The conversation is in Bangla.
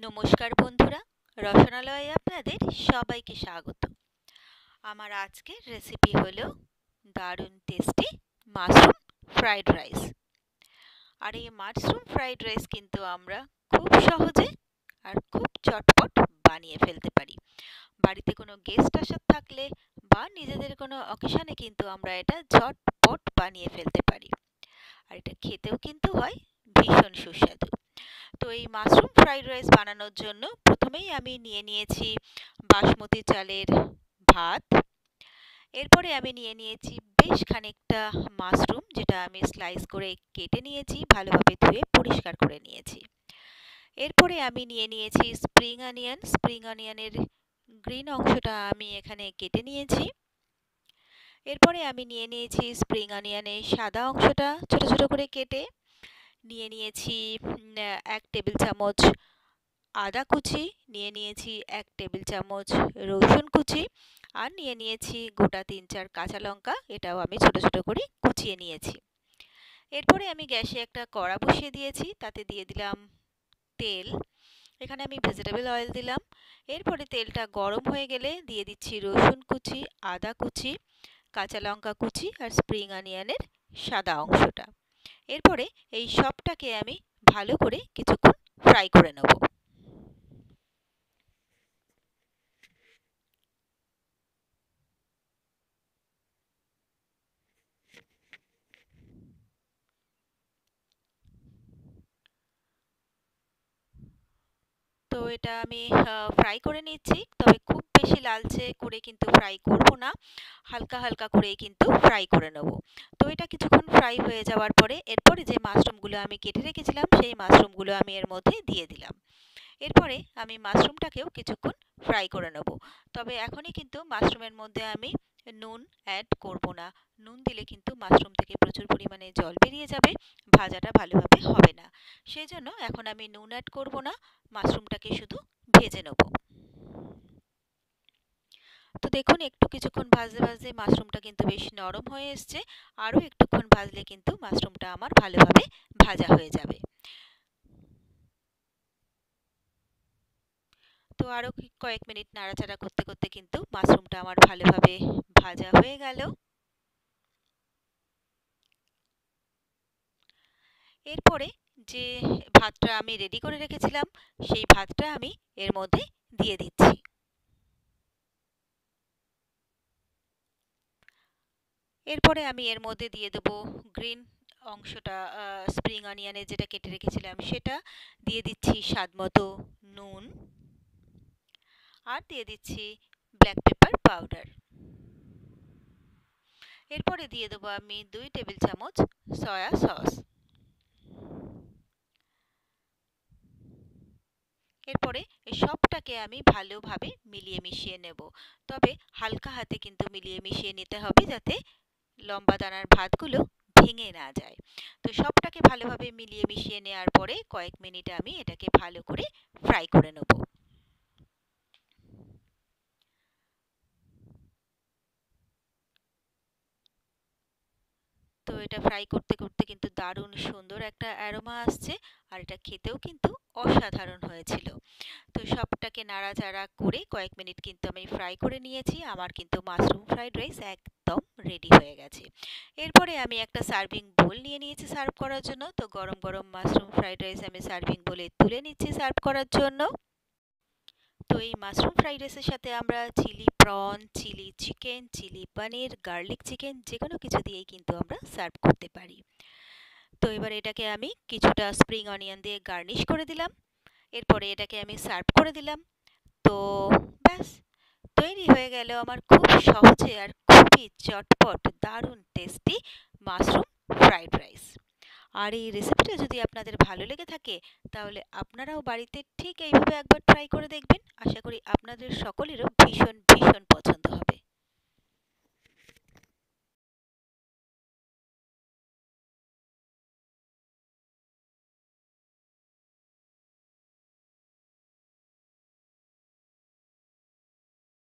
নমস্কার বন্ধুরা, রসনালয়ে আপনাদের সবাইকে স্বাগত। আমার আজকের রেসিপি হলো দারুণ টেস্টি মাশরুম ফ্রাইড রাইস। আর এই মাশরুম ফ্রাইড রাইস কিন্তু আমরা খুব সহজে আর খুব চটপট বানিয়ে ফেলতে পারি। বাড়িতে কোনো গেস্ট আসার থাকলে বা নিজেদের কোনো অকেশনে কিন্তু আমরা এটা ঝটপট বানিয়ে ফেলতে পারি। আর এটা খেতেও কিন্তু হয় ভীষণ সুস্বাদু। তো এই মাশরুম ফ্রাইড রাইস বানানোর জন্য প্রথমেই আমি নিয়ে নিয়েছি বাসমতি চালের ভাত। এরপরে আমি নিয়ে নিয়েছি বেশ খানিকটা মাশরুম, যেটা আমি স্লাইস করে কেটে নিয়েছি, ভালোভাবে ধুয়ে পরিষ্কার করে নিয়েছি। এরপরে আমি নিয়ে নিয়েছি স্প্রিং অনিয়নের গ্রিন অংশটা আমি এখানে কেটে নিয়েছি। এরপরে আমি নিয়ে নিয়েছি স্প্রিং অনিয়নের সাদা অংশটা ছোট ছোট করে কেটে নিয়ে নিয়েছি 1 টেবিল চামচ আদা কুচি, নিয়ে নিয়েছি 1 টেবিল চামচ রসুন কুচি, আর নিয়ে নিয়েছি গোটা 3-4 কাঁচা লঙ্কা, এটাও আমি ছোট ছোট করে কুচিয়ে নিয়েছি। এরপরে আমি গ্যাসে একটা কড়া বসিয়ে দিয়েছি, তাতে দিয়ে দিলাম তেল। এখানে আমি ভেজিটেবল অয়েল দিলাম। এরপরে তেলটা গরম হয়ে গেলে দিয়ে দিচ্ছি রসুন কুচি, আদা কুচি, কাঁচা লঙ্কা কুচি আর স্প্রিং অনিয়নের সাদা অংশটা। এরপরে এই সবটাকে আমি ভালো করে কিছুক্ষণ ফ্রাই করে নেব। তো এটা আমি ফ্রাই করে নিচ্ছি, তবে খুব বেশি লালচে করে কিন্তু ফ্রাই করব না, হালকা হালকা করেই কিন্তু ফ্রাই করে নেব। তো এটা কিছুক্ষণ ফ্রাই হয়ে যাওয়ার পরে এরপরে যে মাশরুমগুলো আমি কেটে রেখেছিলাম সেই মাশরুমগুলো আমি এর মধ্যে দিয়ে দিলাম। এরপরে আমি মাশরুমটাকেও কিছুক্ষণ ফ্রাই করে নেব। তবে এখনই কিন্তু মাশরুমের মধ্যে আমি নুন অ্যাড করব না। নুন দিলে কিন্তু মাশরুম থেকে প্রচুর পরিমাণে জল বেরিয়ে যাবে, ভাজাটা ভালোভাবে হবে না। সেই জন্য এখন আমি নুন অ্যাড করব না, মাশরুমটাকে শুধু ভেজে নেব। তো দেখুন, কিছুক্ষণ ভাজতে ভাজতে মাশরুমটা কিন্তু বেশ নরম হয়ে এসছে। আরও একটুক্ষণ ভাজলে কিন্তু মাশরুমটা আমার ভালোভাবে ভাজা হয়ে যাবে। তো আরও কয়েক মিনিট নাড়াচাড়া করতে করতে কিন্তু মাশরুমটা আমার ভালোভাবে ভাজা হয়ে গেল। এরপরে যে ভাতটা আমি রেডি করে রেখেছিলাম সেই ভাতটা আমি এর মধ্যে দিয়ে দিচ্ছি। এরপরে আমি এর মধ্যে দিয়ে দেবো গ্রিন অংশটা, স্প্রিং অনিয়নের যেটা কেটে রেখেছিলাম সেটা দিয়ে দিচ্ছি, স্বাদমতো নুন, আর দিয়ে দিচ্ছি ব্ল্যাক পেপার পাউডার। এরপরে দিয়ে দেবো আমি 2 টেবিল চামচ সয়া সস। এরপরে সবটাকে আমি ভালোভাবে মিলিয়ে মিশিয়ে নেব, তবে হালকা হাতে কিন্তু মিলিয়ে মিশিয়ে নিতে হবে, যাতে লম্বা দানার ভাতগুলো ভেঙে না যায়। তো সবটাকে ভালোভাবে মিলিয়ে মিশিয়ে নেওয়ার পরে কয়েক মিনিট আমি এটাকে ভালো করে ফ্রাই করে নেব। তো এটা ফ্রাই করতে করতে কিন্তু দারুণ সুন্দর একটা অ্যারোমা আসছে, আর এটা খেতেও কিন্তু অসাধারণ হয়েছিল। তো সবটাকে নাড়াচাড়া করে কয়েক মিনিট কিন্তু আমি ফ্রাই করে নিয়েছি। আমার কিন্তু মাশরুম ফ্রাইড রাইস একদম রেডি হয়ে গেছে। এরপরে আমি একটা সার্ভিং বোল নিয়ে নিয়েছি সার্ভ করার জন্য। তো গরম গরম মাশরুম ফ্রাইড রাইস আমি সার্ভিং বোলে তুলে নিচ্ছি সার্ভ করার জন্য। তো এই মাশরুম ফ্রাইড রাইসের সাথে আমরা chilli prawn, chilli chicken, chilli paneer, garlic chicken যে কোনো কিছু দিয়েই কিন্তু আমরা সার্ভ করতে পারি। তো এবার এটাকে আমি কিছুটা স্প্রিং অনিয়ন দিয়ে গার্নিশ করে দিলাম। এরপরে এটাকে আমি সার্ভ করে দিলাম। তো ব্যাস, তৈরি হয়ে গেল আমার খুব সহজে আর খুবই চটপট দারুণ টেস্টি মাশরুম ফ্রাইড রাইস। আর এই রেসিপিটা যদি আপনাদের ভালো লেগে থাকে তাহলে আপনারাও বাড়িতে ঠিক এইভাবে একবার ট্রাই করে দেখবেন। আশা করি আপনাদের সকলেরও ভীষণ ভীষণ পছন্দ